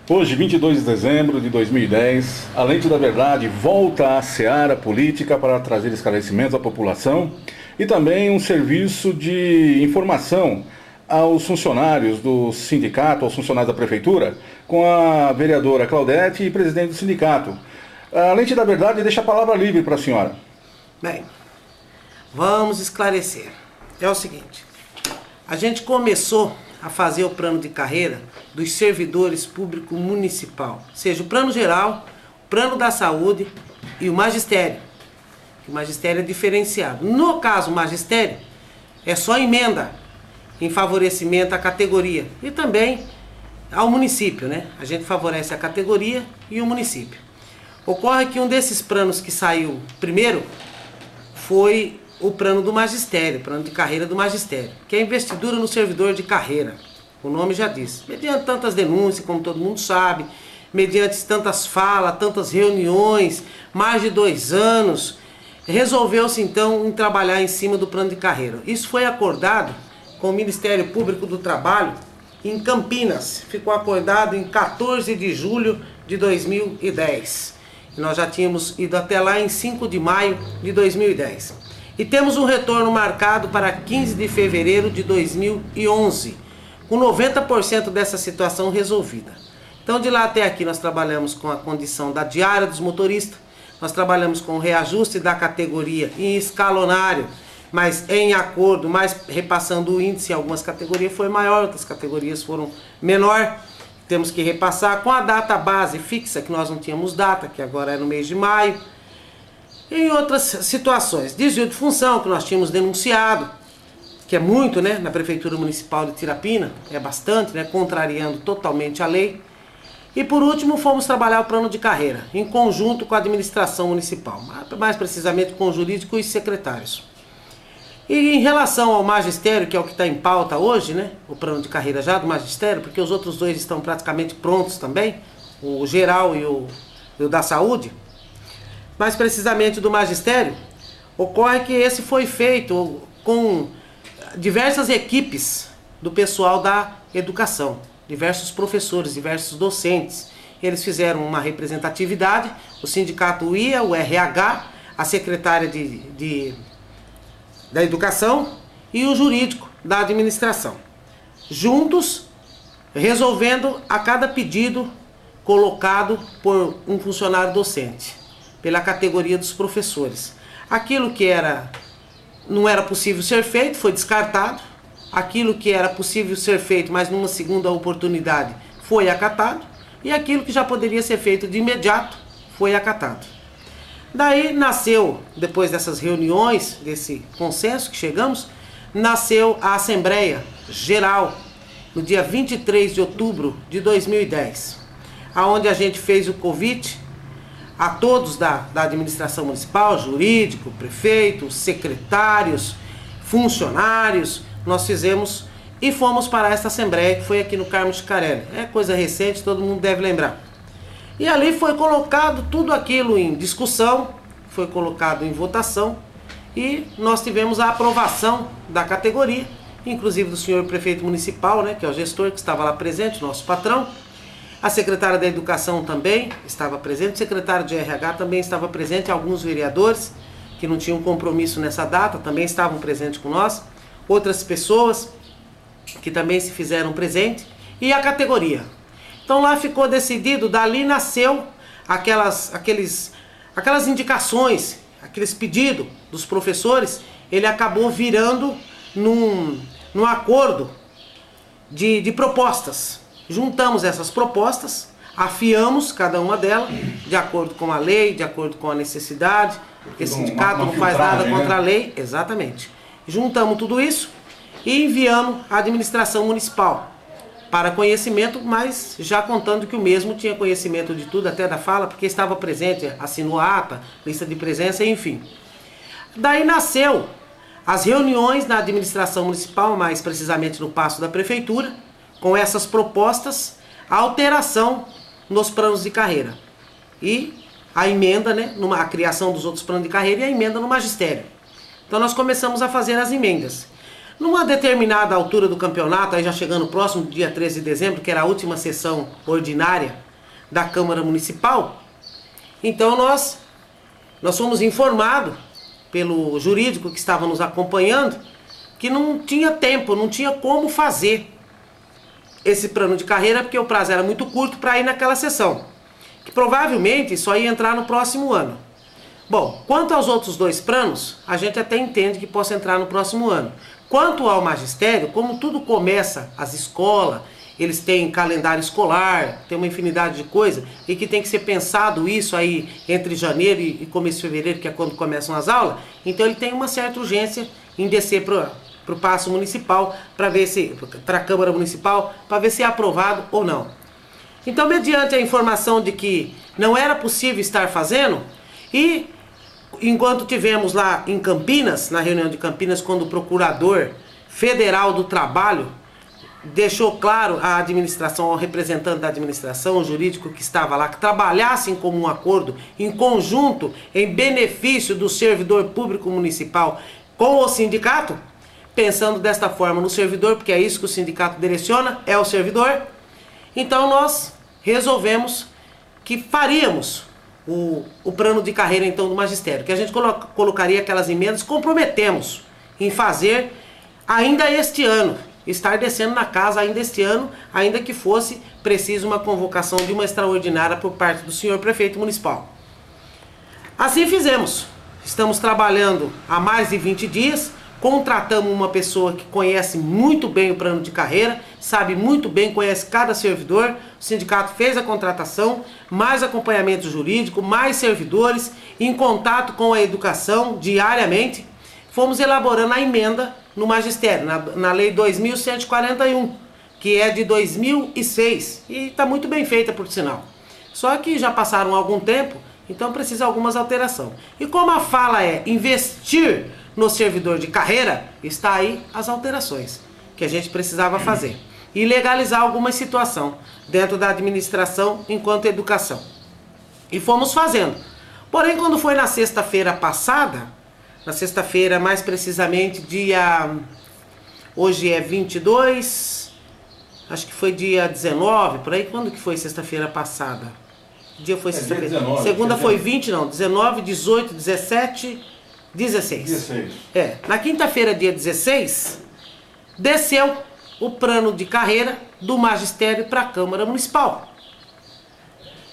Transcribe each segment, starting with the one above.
Hoje, 22 de dezembro de 2010, a Lente da Verdade volta à seara política para trazer esclarecimentos à população e também um serviço de informação aos funcionários do sindicato, aos funcionários da prefeitura, com a vereadora Claudete e presidente do sindicato. A Lente da Verdade deixa a palavra livre para a senhora. Bem, vamos esclarecer. É o seguinte, a gente começou a fazer o plano de carreira dos servidores públicos municipal, seja o plano geral, o plano da saúde e o magistério. O magistério é diferenciado. No caso, o magistério é só emenda em favorecimento à categoria e também ao município, né? A gente favorece a categoria e o município. Ocorre que um desses planos que saiu primeiro foi o plano do magistério, plano de carreira do magistério, que é a investidura no servidor de carreira. O nome já diz. Mediante tantas denúncias, como todo mundo sabe, mediante tantas falas, tantas reuniões, mais de 2 anos, resolveu-se então em trabalhar em cima do plano de carreira. Isso foi acordado com o Ministério Público do Trabalho em Campinas. Ficou acordado em 14 de julho de 2010. E nós já tínhamos ido até lá em 5 de maio de 2010. E temos um retorno marcado para 15 de fevereiro de 2011, com 90% dessa situação resolvida. Então, de lá até aqui, nós trabalhamos com a condição da diária dos motoristas, nós trabalhamos com o reajuste da categoria em escalonário, mas em acordo, mas repassando o índice, em algumas categorias foi maior, outras categorias foram menor. Temos que repassar com a data base fixa, que nós não tínhamos data, que agora é no mês de maio. Em outras situações, desvio de função, que nós tínhamos denunciado, que é muito, né, na Prefeitura Municipal de Tirapina, é bastante, né, contrariando totalmente a lei. E por último, fomos trabalhar o plano de carreira, em conjunto com a administração municipal, mais precisamente com o jurídico e secretários. E em relação ao magistério, que é o que está em pauta hoje, né, o plano de carreira já do magistério, porque os outros dois estão praticamente prontos também, o geral e o da saúde, mais precisamente do magistério, ocorre que esse foi feito com diversas equipes do pessoal da educação, diversos professores, diversos docentes. Eles fizeram uma representatividade, o sindicato ia, o RH, a secretária da educação e o jurídico da administração, juntos resolvendo a cada pedido colocado por um funcionário docente, pela categoria dos professores. Aquilo que não era possível ser feito foi descartado, aquilo que era possível ser feito, mas numa segunda oportunidade, foi acatado, e aquilo que já poderia ser feito de imediato foi acatado. Daí nasceu, depois dessas reuniões, desse consenso que chegamos, nasceu a Assembleia Geral, no dia 23 de outubro de 2010, onde a gente fez o convite a todos da administração municipal, jurídico, prefeito, secretários, funcionários. Nós fizemos e fomos para esta Assembleia, que foi aqui no Carmo Schicarelli. É coisa recente, todo mundo deve lembrar. E ali foi colocado tudo aquilo em discussão, foi colocado em votação e nós tivemos a aprovação da categoria, inclusive do senhor prefeito municipal, né, que é o gestor que estava lá presente, nosso patrão. A secretária da Educação também estava presente, o secretário de RH também estava presente, alguns vereadores que não tinham compromisso nessa data também estavam presentes com nós, outras pessoas que também se fizeram presente e a categoria. Então lá ficou decidido, dali nasceu aquelas indicações, aqueles pedidos dos professores, ele acabou virando num acordo de propostas. Juntamos essas propostas, afiamos cada uma delas, de acordo com a lei, de acordo com a necessidade, porque o sindicato não faz nada contra a lei, exatamente. Juntamos tudo isso e enviamos à administração municipal para conhecimento, mas já contando que o mesmo tinha conhecimento de tudo, até da fala, porque estava presente, assinou a ata, lista de presença, enfim. Daí nasceu as reuniões na administração municipal, mais precisamente no Paço da Prefeitura, com essas propostas, a alteração nos planos de carreira e a emenda, né, a criação dos outros planos de carreira e a emenda no magistério. Então nós começamos a fazer as emendas. Numa determinada altura do campeonato, aí já chegando próximo do dia 13 de dezembro, que era a última sessão ordinária da Câmara Municipal, então nós fomos informados pelo jurídico que estava nos acompanhando que não tinha tempo, não tinha como fazer esse plano de carreira, porque o prazo era muito curto para ir naquela sessão, que provavelmente só ia entrar no próximo ano. Bom, quanto aos outros 2 planos, a gente até entende que possa entrar no próximo ano. Quanto ao magistério, como tudo começa, as escolas, eles têm calendário escolar, tem uma infinidade de coisas, e que tem que ser pensado isso aí entre janeiro e começo de fevereiro, que é quando começam as aulas, então ele tem uma certa urgência em descer para o Paço Municipal, para a Câmara Municipal, para ver se é aprovado ou não. Então, mediante a informação de que não era possível estar fazendo, e enquanto tivemos lá em Campinas, na reunião de Campinas, quando o Procurador Federal do Trabalho deixou claro à administração, ao representante da administração, o jurídico que estava lá, que trabalhassem como um acordo, em conjunto, em benefício do servidor público municipal com o sindicato, pensando desta forma no servidor, porque é isso que o sindicato direciona, é o servidor. Então nós resolvemos que faríamos o plano de carreira então do magistério, que a gente colocaria aquelas emendas, comprometemos em fazer ainda este ano, estar descendo na casa ainda este ano, ainda que fosse preciso uma convocação de uma extraordinária por parte do senhor prefeito municipal. Assim fizemos. Estamos trabalhando há mais de 20 dias, contratamos uma pessoa que conhece muito bem o plano de carreira, sabe muito bem, conhece cada servidor, o sindicato fez a contratação, mais acompanhamento jurídico, mais servidores, em contato com a educação diariamente, fomos elaborando a emenda no magistério, na lei 2.141, que é de 2006, e está muito bem feita, por sinal. Só que já passaram algum tempo, então precisa de algumas alterações. E como a fala é investir no servidor de carreira, está aí as alterações que a gente precisava fazer. E legalizar alguma situação dentro da administração enquanto educação. E fomos fazendo. Porém, quando foi na sexta-feira passada, na sexta-feira, mais precisamente hoje é 22, acho que foi dia 19, por aí. Quando que foi sexta-feira passada? Que dia foi sexta-feira? 19, segunda foi 20, não, 19, 18, 17, 16. Na quinta-feira, dia 16, desceu o plano de carreira do magistério para a Câmara Municipal.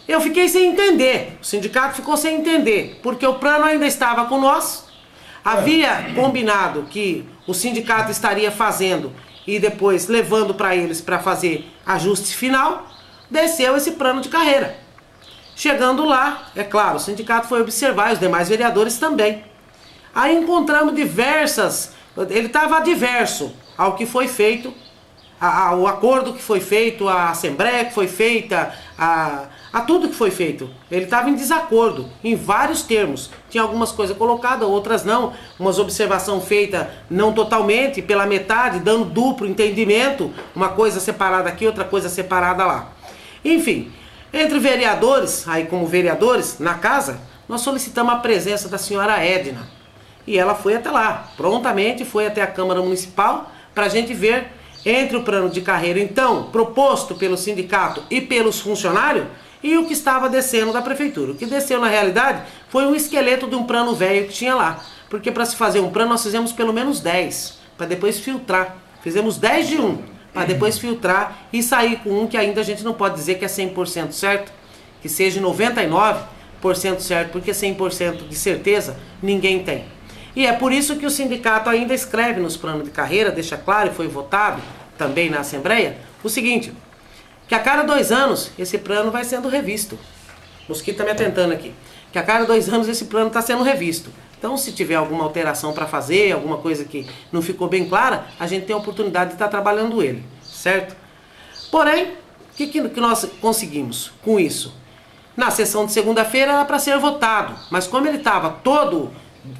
Eu fiquei sem entender, o sindicato ficou sem entender, porque o plano ainda estava com nós. Havia combinado que o sindicato estaria fazendo e depois levando para eles para fazer ajuste final. Desceu esse plano de carreira. Chegando lá, é claro, o sindicato foi observar, e os demais vereadores também. Aí encontramos ele estava adverso ao que foi feito, ao acordo que foi feito, à assembleia que foi feita, a tudo que foi feito. Ele estava em desacordo, em vários termos. Tinha algumas coisas colocadas, outras não. Umas observações feitas não totalmente, pela metade, dando duplo entendimento. Uma coisa separada aqui, outra coisa separada lá. Enfim, entre vereadores, aí como vereadores, na casa, nós solicitamos a presença da senhora Edna. E ela foi até lá, prontamente foi até a Câmara Municipal, para a gente ver entre o plano de carreira, então, proposto pelo sindicato e pelos funcionários, e o que estava descendo da prefeitura. O que desceu, na realidade, foi um esqueleto de um plano velho que tinha lá. Porque para se fazer um plano, nós fizemos pelo menos 10, para depois filtrar. Fizemos 10 de um, para depois filtrar e sair com um que ainda a gente não pode dizer que é 100% certo, que seja 99% certo, porque 100% de certeza ninguém tem. E é por isso que o sindicato ainda escreve nos planos de carreira, deixa claro, e foi votado também na Assembleia, o seguinte, que a cada 2 anos esse plano vai sendo revisto. O mosquito está me atentando aqui. Que a cada 2 anos esse plano está sendo revisto. Então, se tiver alguma alteração para fazer, alguma coisa que não ficou bem clara, a gente tem a oportunidade de estar trabalhando ele, certo? Porém, o que nós conseguimos com isso? Na sessão de segunda-feira era para ser votado, mas como ele estava todo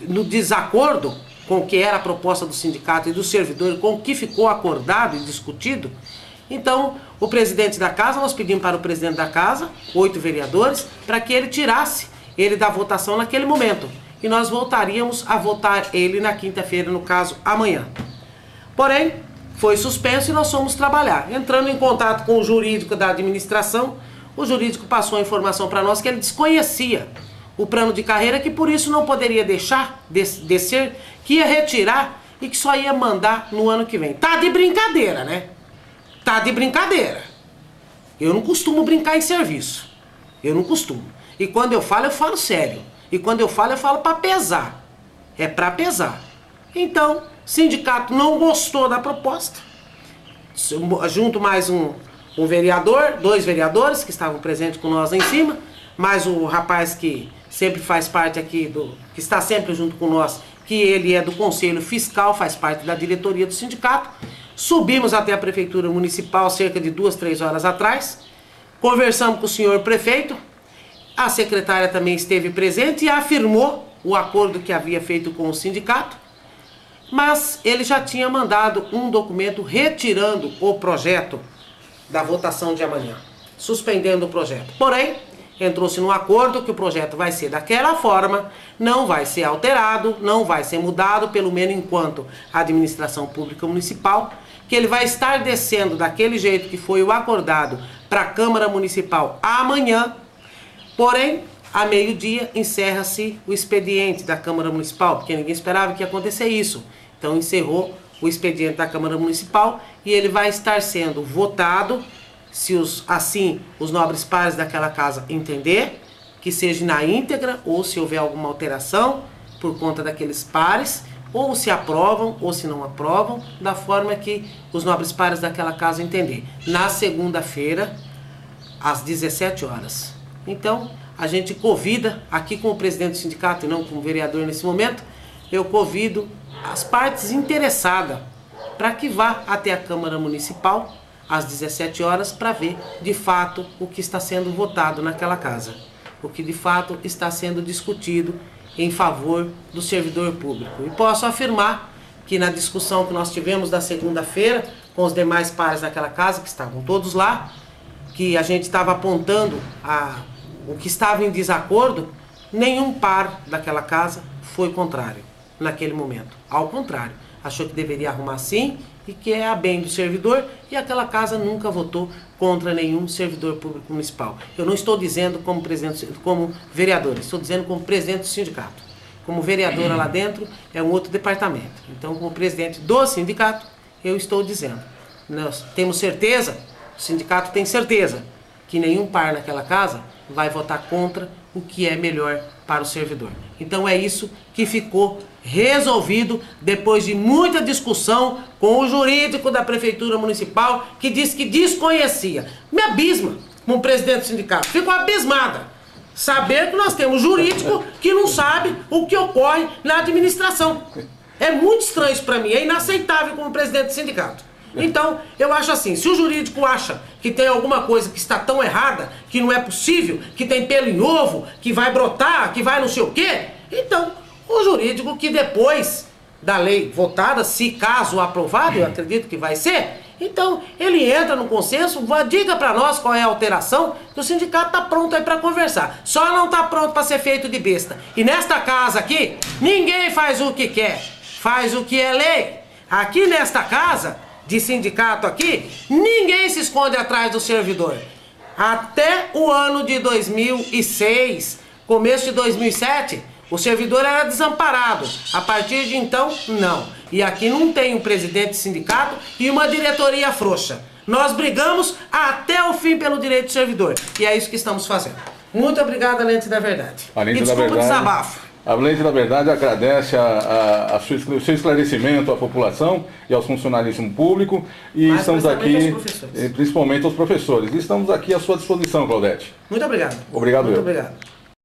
no desacordo com o que era a proposta do sindicato e do servidor, com o que ficou acordado e discutido, então o presidente da casa, nós pedimos para o presidente da casa, 8 vereadores, para que ele tirasse ele da votação naquele momento. E nós voltaríamos a votar ele na quinta-feira, no caso, amanhã. Porém, foi suspenso e nós fomos trabalhar. Entrando em contato com o jurídico da administração, o jurídico passou a informação para nós que ele desconhecia o plano de carreira, que por isso não poderia deixar descer, que ia retirar e que só ia mandar no ano que vem. Tá de brincadeira, né? Tá de brincadeira. Eu não costumo brincar em serviço. Eu não costumo. E quando eu falo sério. E quando eu falo para pesar. É para pesar. Então, o sindicato não gostou da proposta. Junto mais um vereador, 2 vereadores que estavam presentes com nós lá em cima, mais o rapaz que sempre faz parte aqui, que está sempre junto com nós, que ele é do Conselho Fiscal, faz parte da diretoria do sindicato. Subimos até a Prefeitura Municipal cerca de 2, 3 horas atrás, conversamos com o senhor prefeito, a secretária também esteve presente e afirmou o acordo que havia feito com o sindicato, mas ele já tinha mandado um documento retirando o projeto da votação de amanhã, suspendendo o projeto. Porém, entrou-se num acordo que o projeto vai ser daquela forma, não vai ser alterado, não vai ser mudado, pelo menos enquanto a administração pública municipal, que ele vai estar descendo daquele jeito que foi o acordado para a Câmara Municipal amanhã. Porém, a meio-dia encerra-se o expediente da Câmara Municipal, porque ninguém esperava que ia acontecer isso. Então encerrou o expediente da Câmara Municipal e ele vai estar sendo votado, se os nobres pares daquela casa entender, que seja na íntegra, ou se houver alguma alteração por conta daqueles pares, ou se aprovam ou se não aprovam, da forma que os nobres pares daquela casa entender. Na segunda-feira, às 17 horas. Então, a gente convida, aqui com o presidente do sindicato e não com o vereador nesse momento, eu convido as partes interessadas para que vá até a Câmara Municipal às 17 horas para ver de fato o que está sendo votado naquela casa, o que de fato está sendo discutido em favor do servidor público. E posso afirmar que na discussão que nós tivemos da segunda-feira com os demais pares daquela casa, que estavam todos lá, que a gente estava apontando o que estava em desacordo, nenhum par daquela casa foi contrário naquele momento. Ao contrário, achou que deveria arrumar sim e que é a bem do servidor, e aquela casa nunca votou contra nenhum servidor público municipal. Eu não estou dizendo como vereador, estou dizendo como presidente do sindicato. Como vereadora lá dentro é um outro departamento. Então, como presidente do sindicato, eu estou dizendo. Nós temos certeza, o sindicato tem certeza, que nenhum par naquela casa vai votar contra o que é melhor para o servidor. Então é isso que ficou resolvido depois de muita discussão com o jurídico da Prefeitura Municipal, que disse que desconhecia. Me abisma como presidente do sindicato. Fico abismada. Saber que nós temos jurídico que não sabe o que ocorre na administração. É muito estranho isso para mim, é inaceitável como presidente do sindicato. Então, eu acho assim, se o jurídico acha que tem alguma coisa que está tão errada, que não é possível, que tem pelo em ovo, que vai brotar, que vai não sei o quê, então, o jurídico que depois da lei votada, se caso aprovado, eu acredito que vai ser, então, ele entra no consenso, diga para nós qual é a alteração, que o sindicato está pronto aí para conversar. Só não está pronto para ser feito de besta. E nesta casa aqui, ninguém faz o que quer, faz o que é lei. Aqui nesta casa de sindicato aqui, ninguém se esconde atrás do servidor. Até o ano de 2006, começo de 2007, o servidor era desamparado. A partir de então, não. E aqui não tem um presidente de sindicato e uma diretoria frouxa. Nós brigamos até o fim pelo direito do servidor. E é isso que estamos fazendo. Muito obrigado, Lente da Verdade. E desculpa o desabafo. A Lente da Verdade agradece o seu esclarecimento à população e aos funcionalismo público. E mas estamos aqui, principalmente aos professores. E estamos aqui à sua disposição, Claudete. Muito obrigado. Obrigado. Muito obrigado.